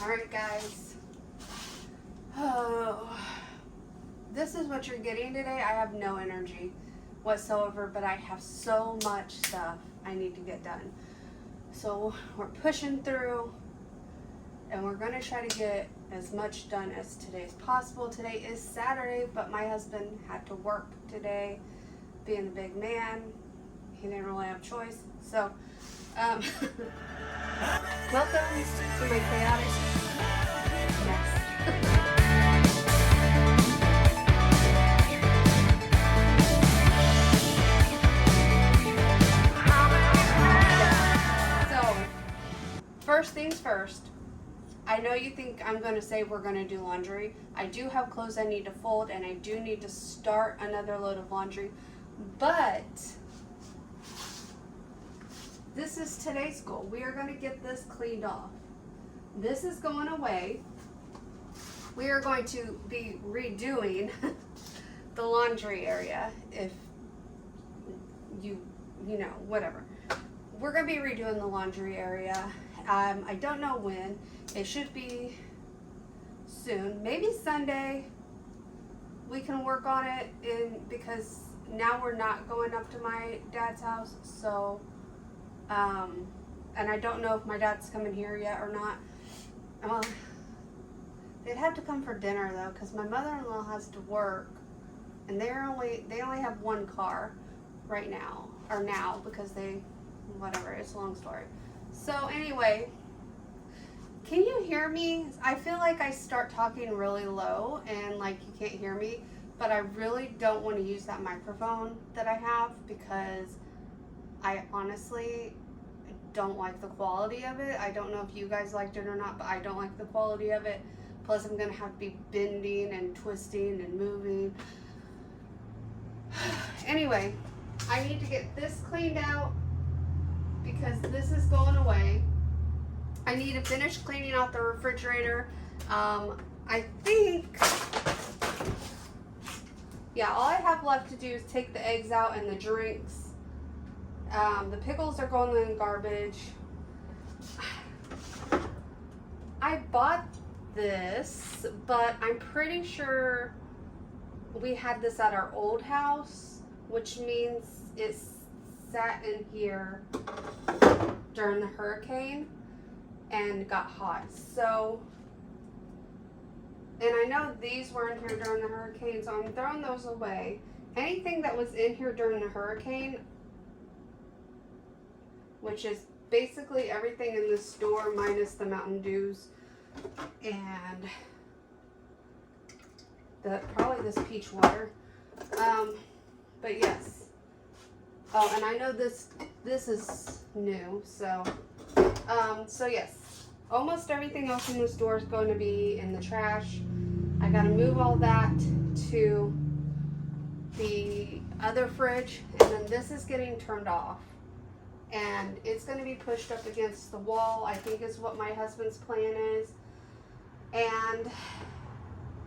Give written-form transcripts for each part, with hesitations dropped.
Alright guys, oh, this is what you're getting today. I have no energy whatsoever, but I have so much stuff I need to get done. So we're pushing through and we're going to try to get as much done as today as possible. Today is Saturday, but my husband had to work today. Being the big man, he didn't really have a choice. So, welcome to my chaotic mess. So, first things first, I know you think I'm going to say we're going to do laundry. I do have clothes I need to fold, and I do need to start another load of laundry, but this is today's goal. We are going to get this cleaned off. This is going away. We are going to be redoing the laundry area. If you know, whatever. We're going to be redoing the laundry area. I don't know when. It should be soon. Maybe Sunday we can work on it because now we're not going up to my dad's house. So, and I don't know if my dad's coming here yet or not. They'd have to come for dinner though, because my mother-in-law has to work, and they only have one car right now, because whatever, it's a long story. So anyway, can you hear me? I feel like I start talking really low and like you can't hear me, but I really don't want to use that microphone that I have because I honestly don't like the quality of it. I don't know if you guys liked it or not, but I don't like the quality of it. Plus I'm going to have to be bending and twisting and moving. Anyway, I need to get this cleaned out because this is going away. I need to finish cleaning out the refrigerator. I think, yeah, all I have left to do is take the eggs out and the drinks. The pickles are going in the garbage. I bought this, but I'm pretty sure we had this at our old house, which means it sat in here during the hurricane and got hot. So, and I know these were in here during the hurricane, so I'm throwing those away. Anything that was in here during the hurricane, which is basically everything in the store minus the Mountain Dews and probably this peach water. But yes. Oh, and I know this is new, so yes. Almost everything else in the store is going to be in the trash. I gotta move all that to the other fridge, and then this is getting turned off. And it's going to be pushed up against the wall, I think is what my husband's plan is. And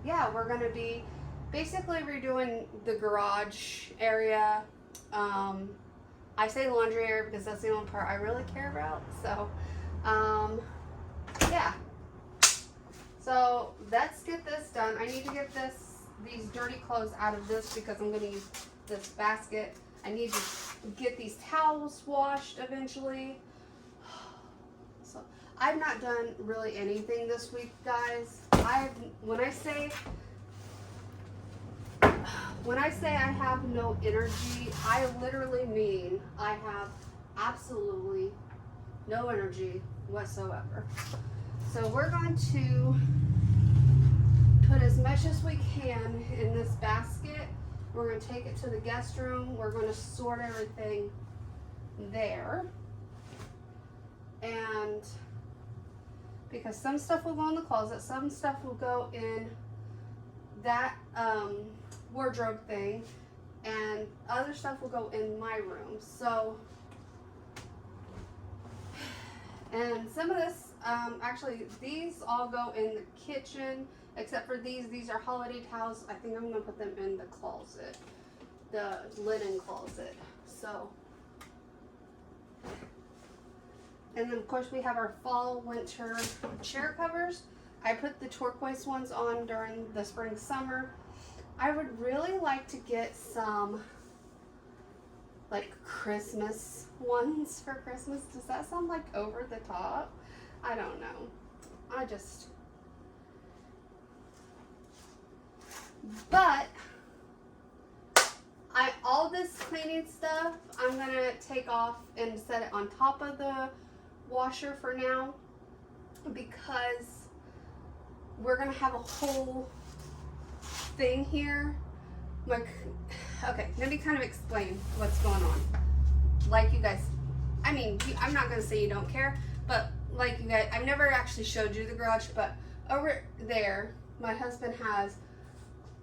yeah, we're going to be basically redoing the garage area. I say laundry area because that's the only part I really care about. So, yeah. So let's get this done. I need to get these dirty clothes out of this because I'm going to use this basket. I need to get these towels washed eventually. So I've not done really anything this week, guys. When I say I have no energy, I literally mean I have absolutely no energy whatsoever. So we're going to put as much as we can in this basket. We're going to take it to the guest room. We're going to sort everything there. And because some stuff will go in the closet, some stuff will go in that wardrobe thing, and other stuff will go in my room. So, and some of this, actually, these all go in the kitchen. Except for these are holiday towels. I think I'm going to put them in the closet, the linen closet. So, And then of course we have our fall winter chair covers. I put the turquoise ones on during the spring summer. I would really like to get some like Christmas ones for Christmas. Does that sound like over the top? I don't know. But all this cleaning stuff, I'm gonna take off and set it on top of the washer for now, because we're gonna have a whole thing here. Like, okay, let me kind of explain what's going on. Like you guys, I mean, I'm not gonna say you don't care, but like you guys, I've never actually showed you the garage, but over there, my husband has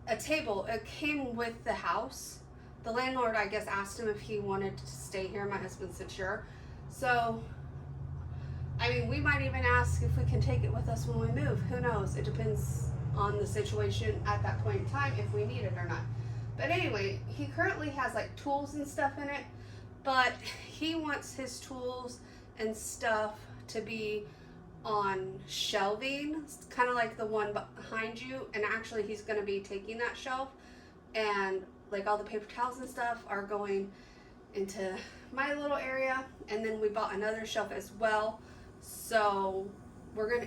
a table. It came with the house. The landlord, I guess, asked him if he wanted to stay here. My husband said sure. So, I mean, we might even ask if we can take it with us when we move. Who knows? It depends on the situation at that point in time, if we need it or not. But anyway, he currently has like tools and stuff in it, but he wants his tools and stuff to be on shelving, kind of like the one behind you. And actually, he's going to be taking that shelf, and like all the paper towels and stuff are going into my little area. And then we bought another shelf as well. So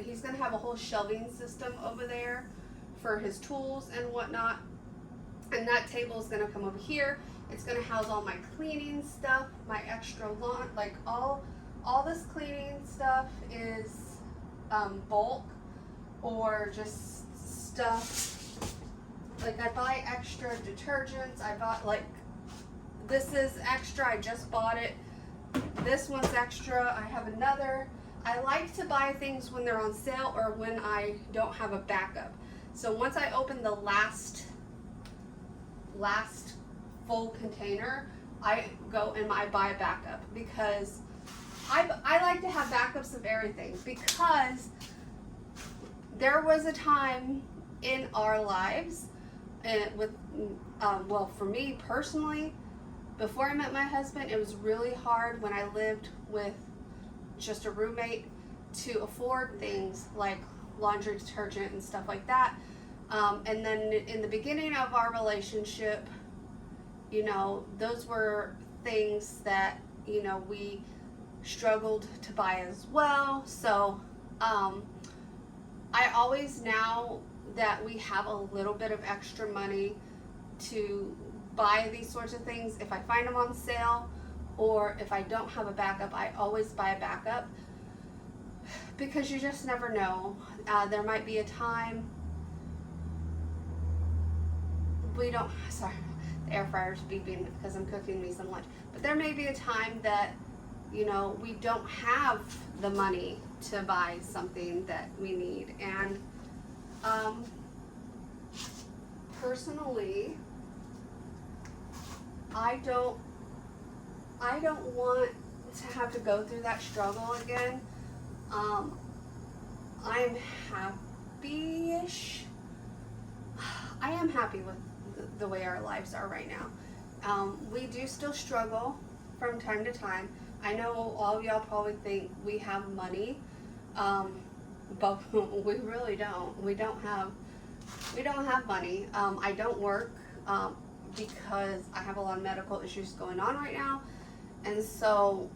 he's gonna have a whole shelving system over there for his tools and whatnot. And that table is gonna come over here. It's gonna house all my cleaning stuff, my extra lawn, like all this cleaning stuff is bulk or just stuff. Like I buy extra detergents. I bought like, this is extra, I just bought it. This one's extra, I have another. I like to buy things when they're on sale or when I don't have a backup. So once I open the last full container, I go and I buy a backup, because I like to have backups of everything, because there was a time in our lives, and well, for me personally, before I met my husband, it was really hard when I lived with just a roommate to afford things like laundry detergent and stuff like that. And then in the beginning of our relationship, you know, those were things that, you know, we struggled to buy as well. So I always, now that we have a little bit of extra money to buy these sorts of things, if I find them on sale or if I don't have a backup, I always buy a backup, because you just never know. There might be a time sorry, the air fryer's beeping because I'm cooking me some lunch, but there may be a time that, you know, we don't have the money to buy something that we need. And personally, I don't want to have to go through that struggle again. I'm happy-ish. I am happy with the way our lives are right now. We do still struggle from time to time. I know all of y'all probably think we have money, but we really don't. We don't have money. I don't work because I have a lot of medical issues going on right now, and so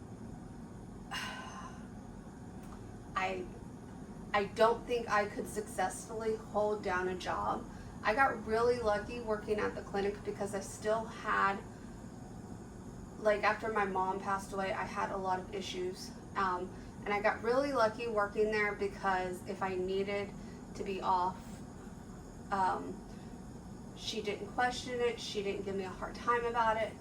I don't think I could successfully hold down a job. I got really lucky working at the clinic because I still had, like, after my mom passed away, I had a lot of issues. And I got really lucky working there because if I needed to be off, she didn't question it. She didn't give me a hard time about it.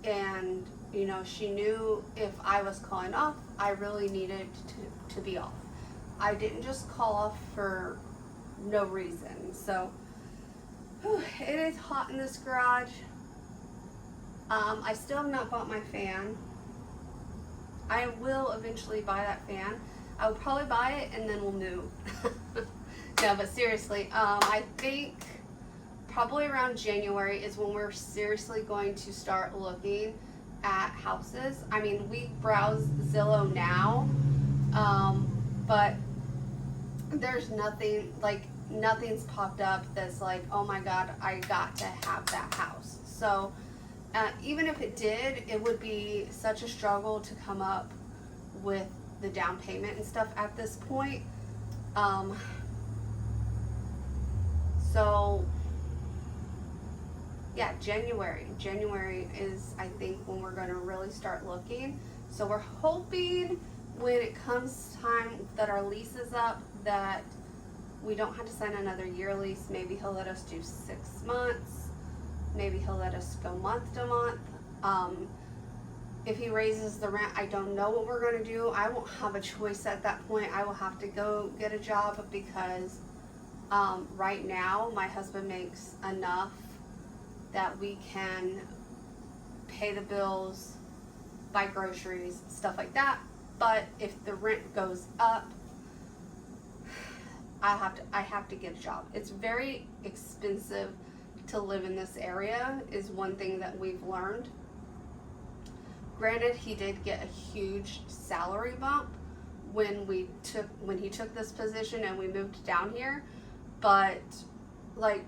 And, you know, she knew if I was calling off, I really needed to be off. I didn't just call off for no reason. So, it is hot in this garage. I still have not bought my fan. I will eventually buy that fan. I will probably buy it and then we'll move. No, but seriously, I think probably around January is when we're seriously going to start looking at houses. I mean, we browse Zillow now, But there's nothing's popped up that's like, oh my God, I got to have that house. So even if it did, it would be such a struggle to come up with the down payment and stuff at this point. So yeah, January is, I think, when we're going to really start looking. So we're hoping when it comes time that our lease is up that we don't have to sign another year lease. Maybe he'll let us do 6 months. Maybe he'll let us go month to month. If he raises the rent, I don't know what we're going to do. I won't have a choice at that point. I will have to go get a job because right now my husband makes enough that we can pay the bills, buy groceries, stuff like that. But if the rent goes up, I have to get a job. It's very expensive to live in this area, is one thing that we've learned. Granted, he did get a huge salary bump when he took this position and we moved down here, but like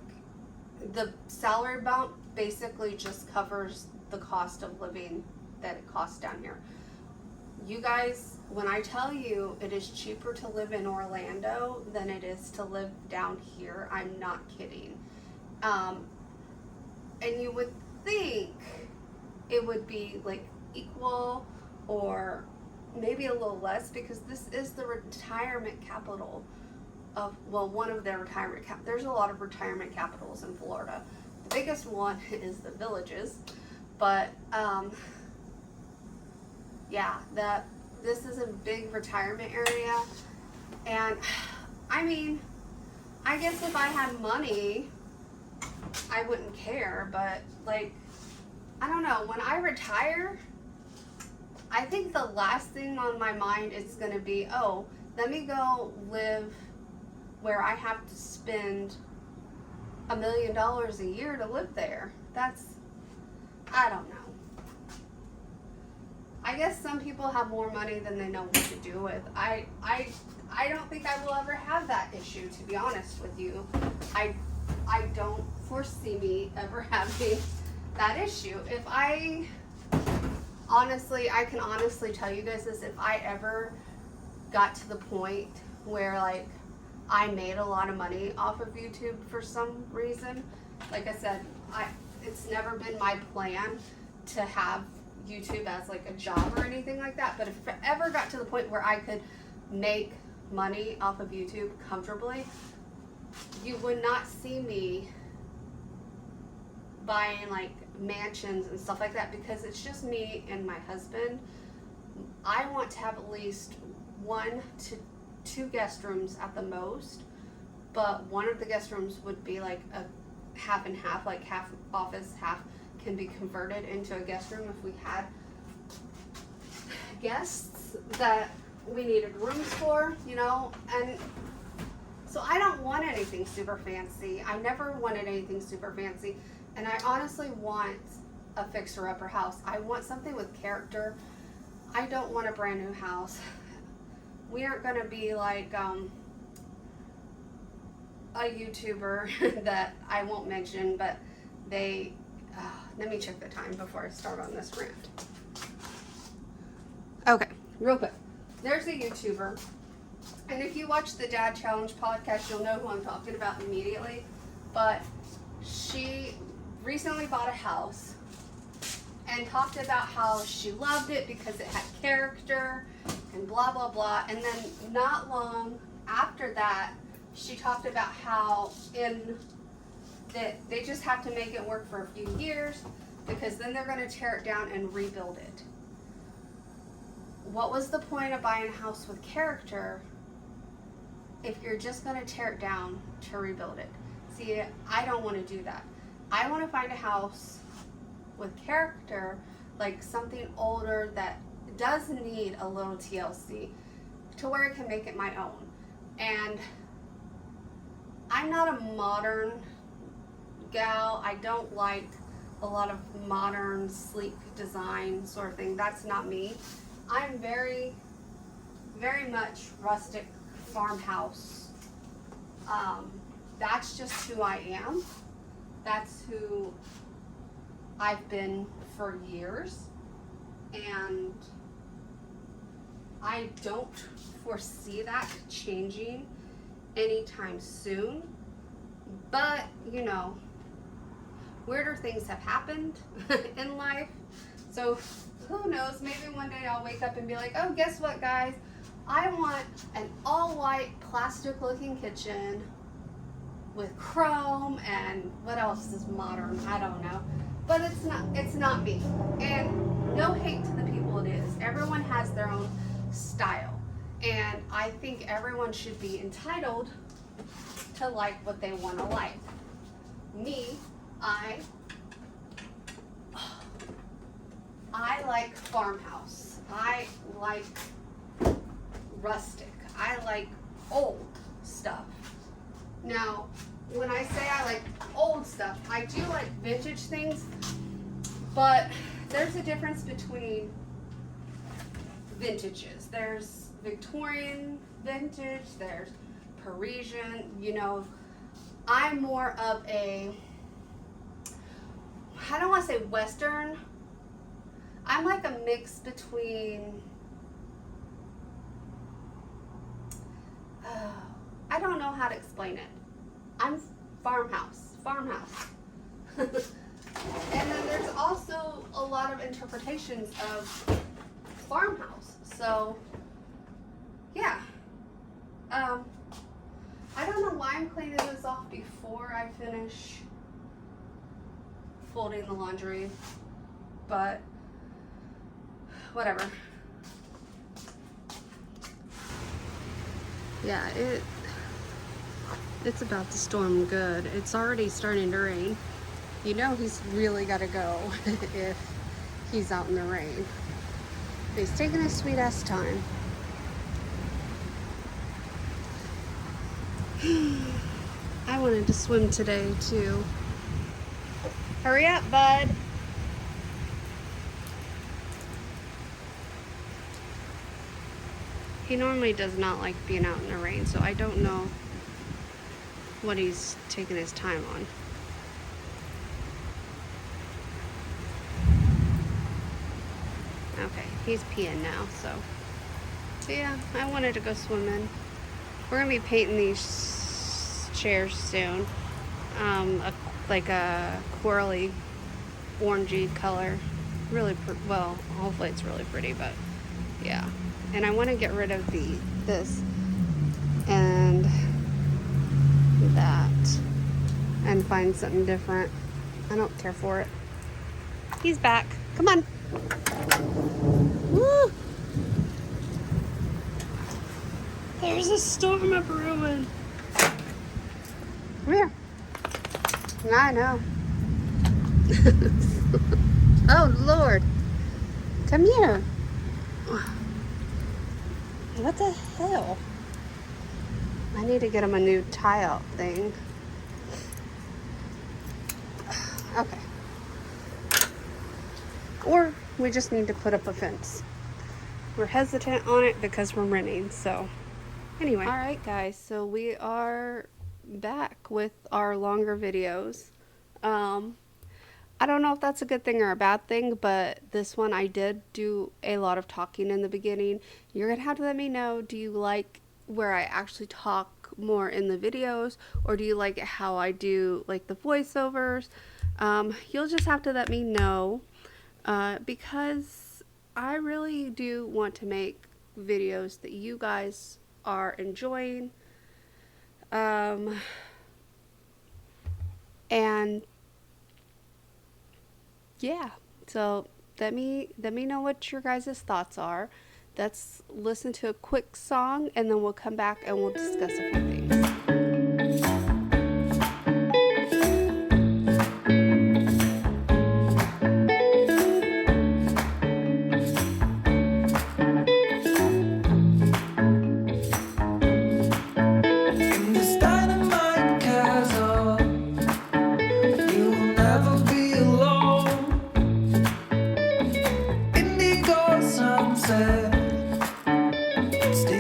the salary bump basically just covers the cost of living that it costs down here. You guys, when I tell you it is cheaper to live in Orlando than it is to live down here, I'm not kidding. And you would think it would be like equal or maybe a little less, because this is the retirement capital of, well, one of their there's a lot of retirement capitals in Florida. The biggest one is the Villages, but yeah, this is a big retirement area. And I mean, I guess if I had money I wouldn't care, but like, I don't know, when I retire, I think the last thing on my mind is going to be, oh, let me go live where I have to spend $1 million a year to live there. I don't know. I guess some people have more money than they know what to do with. I don't think I will ever have that issue, to be honest with you. I don't foresee me ever having that issue. I can honestly tell you guys this, if I ever got to the point where like I made a lot of money off of YouTube for some reason, like I said, it's never been my plan to have YouTube as like a job or anything like that, but if it ever got to the point where I could make money off of YouTube comfortably, you would not see me buying like mansions and stuff like that, because it's just me and my husband. I want to have at least 1 to 2 guest rooms at the most, but one of the guest rooms would be like a half and half, like half office, half can be converted into a guest room if we had guests that we needed rooms for, and so I don't want anything super fancy. I never wanted anything super fancy, and I honestly want a fixer-upper house. I want something with character. I don't want a brand new house. We aren't going to be like a YouTuber that I won't mention, but let me check the time before I start on this rant. Okay, real quick. There's a YouTuber, and if you watch the Dad Challenge podcast, you'll know who I'm talking about immediately, but she recently bought a house and talked about how she loved it because it had character and blah, blah, blah. And then not long after that, she talked about how that they just have to make it work for a few years because then they're going to tear it down and rebuild it. What was the point of buying a house with character if you're just going to tear it down to rebuild it? See, I don't want to do that. I want to find a house with character, like something older that does need a little TLC to where I can make it my own. And I'm not a modern gal. I don't like a lot of modern, sleek design sort of thing. That's not me. I'm very very much rustic farmhouse. That's just who I am. That's who I've been for years, and I don't foresee that changing anytime soon. But you know, weirder things have happened in life, so who knows, maybe one day I'll wake up and be like, oh, guess what, guys, I want an all white plastic looking kitchen with chrome and what else is modern, I don't know. But it's not me. And no hate to the people it is. Everyone has their own style. And I think everyone should be entitled to like what they want to like. Me, I like farmhouse. I like rustic. I like old stuff. Now, when I say I like old stuff, I do like vintage things, but there's a difference between vintages. There's Victorian vintage, there's Parisian, you know. I'm more of a, I don't want to say Western, I'm like a mix between, I don't know how to explain it. I'm farmhouse. And then there's also a lot of interpretations of farmhouse. So, yeah. I don't know why I'm cleaning this off before I finish folding the laundry, but whatever. Yeah, it's about to storm good. It's already starting to rain. You know he's really got to go if he's out in the rain. But he's taking his sweet ass time. I wanted to swim today too. Hurry up, bud. He normally does not like being out in the rain, so I don't know what he's taking his time on. Okay, he's peeing now, so yeah, I wanted to go swimming. We're gonna be painting these chairs soon, like a corally, orangey color. Really, well, hopefully it's really pretty, but yeah. And I want to get rid of this and that and find something different. I don't care for it. He's back. Come on. Woo! There's a storm of ruin. Come here. I know. Oh, Lord. Come here. What the hell? I need to get him a new tie-out thing. Okay. Or we just need to put up a fence. We're hesitant on it because we're renting, so anyway. Alright guys, so we are back with our longer videos. I don't know if that's a good thing or a bad thing, but this one I did do a lot of talking in the beginning. You're gonna have to let me know, do you like where I actually talk more in the videos, or do you like how I do like the voiceovers? You'll just have to let me know, because I really do want to make videos that you guys are enjoying, and yeah, so let me know what your guys' thoughts are. Let's listen to a quick song and then we'll come back and we'll discuss a few things. Stay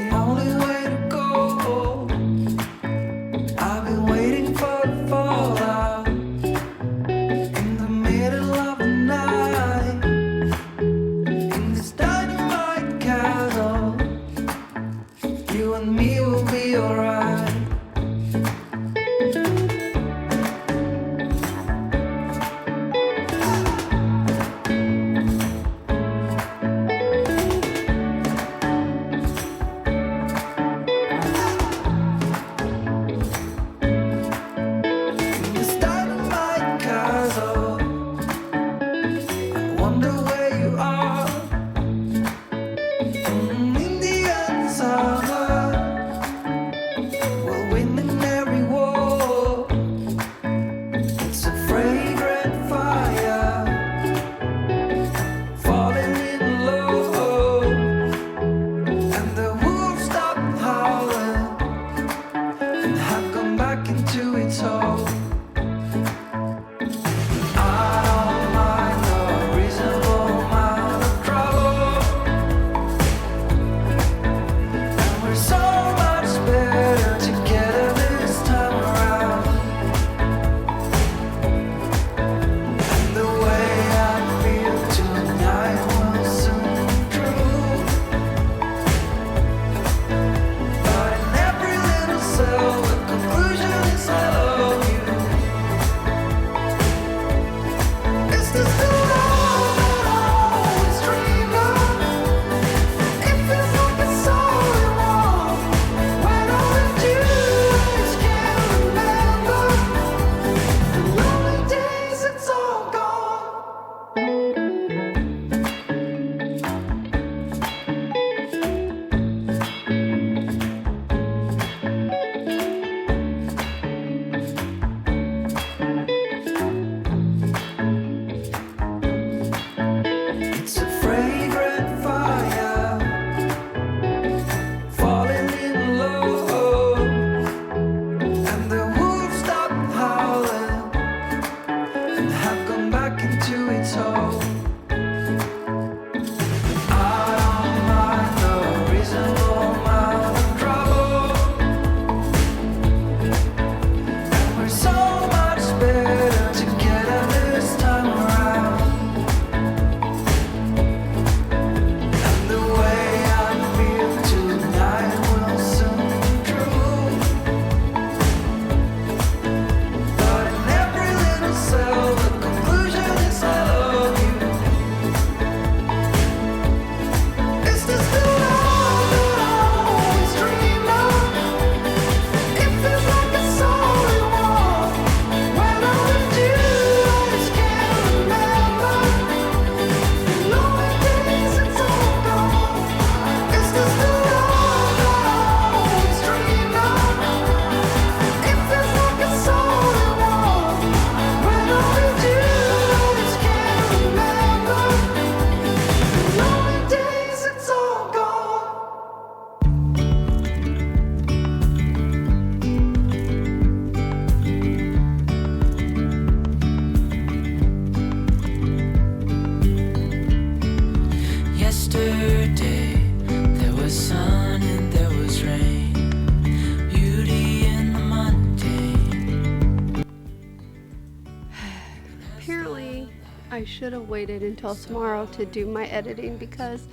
should have waited until tomorrow to do my editing because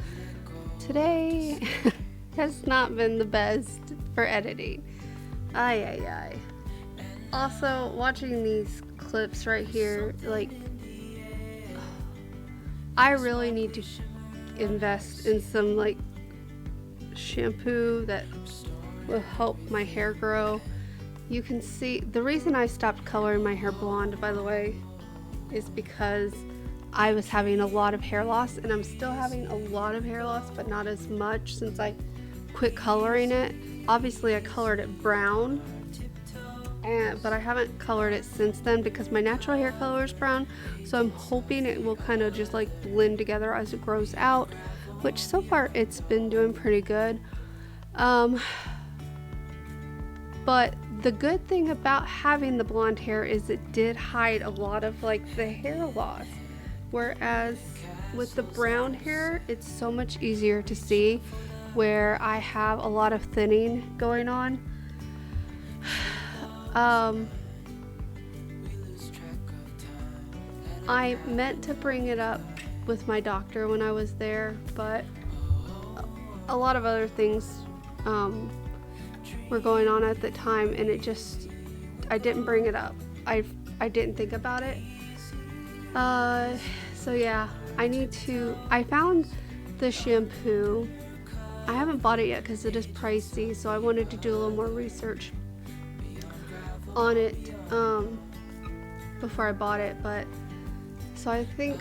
today has not been the best for editing. Ay. Also, watching these clips right here, like, I really need to invest in some, like, shampoo that will help my hair grow. You can see, the reason I stopped coloring my hair blonde, by the way, is because I was having a lot of hair loss, and I'm still having a lot of hair loss, but not as much since I quit coloring it. Obviously I colored it brown, but I haven't colored it since then because my natural hair color is brown, so I'm hoping it will kind of just like blend together as it grows out, which so far it's been doing pretty good. But the good thing about having the blonde hair is it did hide a lot of like the hair loss, whereas with the brown hair it's so much easier to see where I have a lot of thinning going on. I meant to bring it up with my doctor when I was there, but a lot of other things were going on at the time, and I didn't bring it up. I didn't think about it. So yeah, I found the shampoo. I haven't bought it yet because it is pricey, so I wanted to do a little more research on it before I bought it. But so I think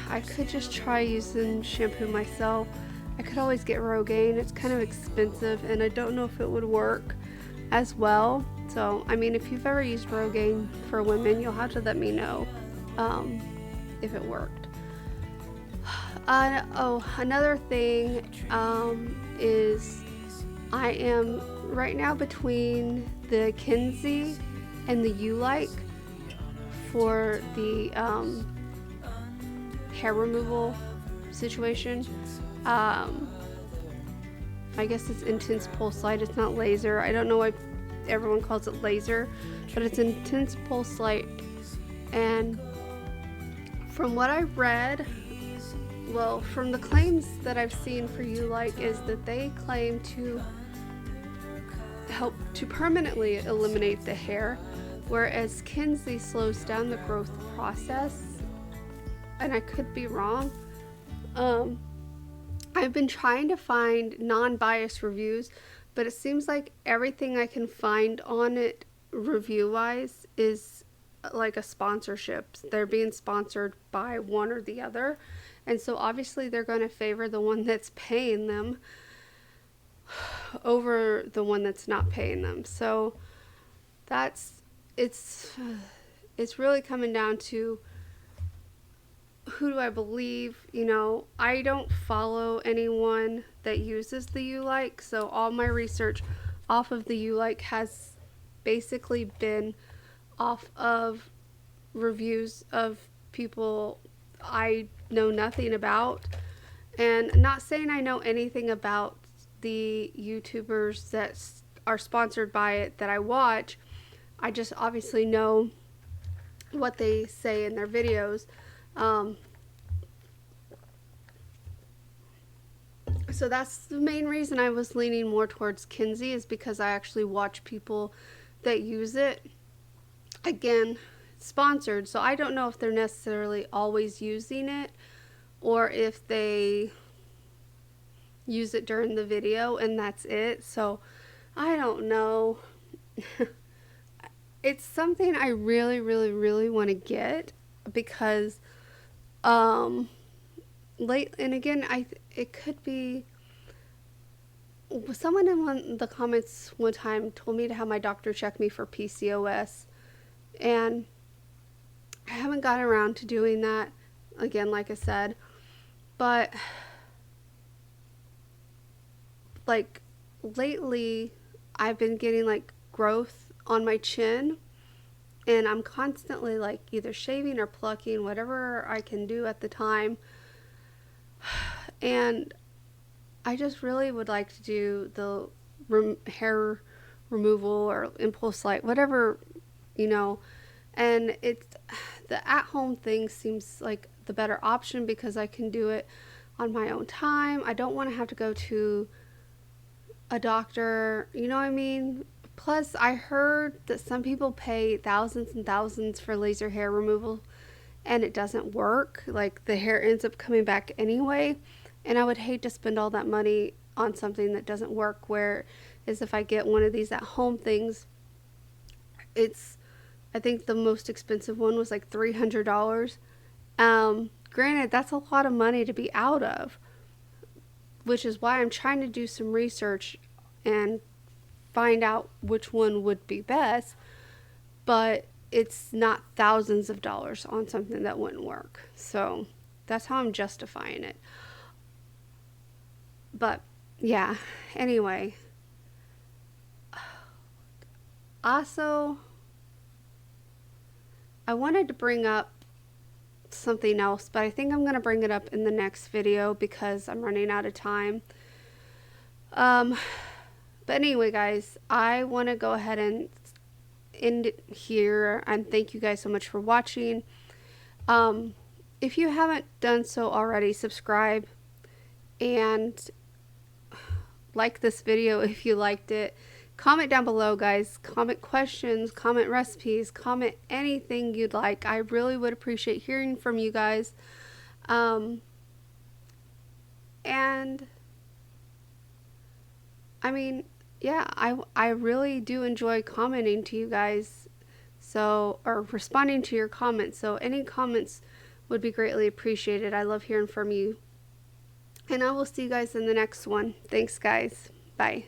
I could just try using shampoo myself. I could always get Rogaine. It's kind of expensive, and I don't know if it would work as well. So I mean, if you've ever used Rogaine for women, you'll have to let me know if it worked. Another thing is I am right now between the Kinsey and the U-Like for the hair removal situation. I guess it's intense pulse light. It's not laser. I don't know why everyone calls it laser, but it's intense pulse light. And from what I've read, well, from the claims that I've seen for U-Like is that they claim to help to permanently eliminate the hair, whereas Kinsey slows down the growth process. And I could be wrong. I've been trying to find non-biased reviews, but it seems like everything I can find on it review-wise is like a sponsorship. They're being sponsored by one or the other, and so obviously they're going to favor the one that's paying them over the one that's not paying them. So it's really coming down to who do I believe. You know, I don't follow anyone that uses the U-Like, so all my research off of the U-Like has basically been off of reviews of people I know nothing about. And not saying I know anything about the YouTubers that are sponsored by it that I watch. I just obviously know what they say in their videos. So that's the main reason I was leaning more towards Kinsey, is because I actually watch people that use it. Again, sponsored, so I don't know if they're necessarily always using it or if they use it during the video and that's it. So I don't know. It's something I really want to get because and again, it could be someone in the comments one time told me to have my doctor check me for PCOS, and I haven't gotten around to doing that again, like I said. But like lately I've been getting like growth on my chin, and I'm constantly like either shaving or plucking, whatever I can do at the time. And I just really would like to do the hair removal or impulse light, whatever, you know. And it's the at-home thing seems like the better option because I can do it on my own time. I don't want to have to go to a doctor, you know what I mean? Plus, I heard that some people pay thousands and thousands for laser hair removal and it doesn't work. Like, the hair ends up coming back anyway. And I would hate to spend all that money on something that doesn't work. Where is if I get one of these at home things, I think the most expensive one was like $300. Granted, that's a lot of money to be out of, which is why I'm trying to do some research and find out which one would be best. But it's not thousands of dollars on something that wouldn't work. So that's how I'm justifying it. But yeah, anyway. Also, I wanted to bring up something else, but I think I'm going to bring it up in the next video because I'm running out of time. But anyway, guys, I want to go ahead and end it here, and thank you guys so much for watching. If you haven't done so already, subscribe and like this video if you liked it. Comment down below, guys. Comment questions, comment recipes, comment anything you'd like. I really would appreciate hearing from you guys. And I mean, yeah, I really do enjoy commenting to you guys, so, or responding to your comments. So any comments would be greatly appreciated. I love hearing from you. And I will see you guys in the next one. Thanks, guys. Bye.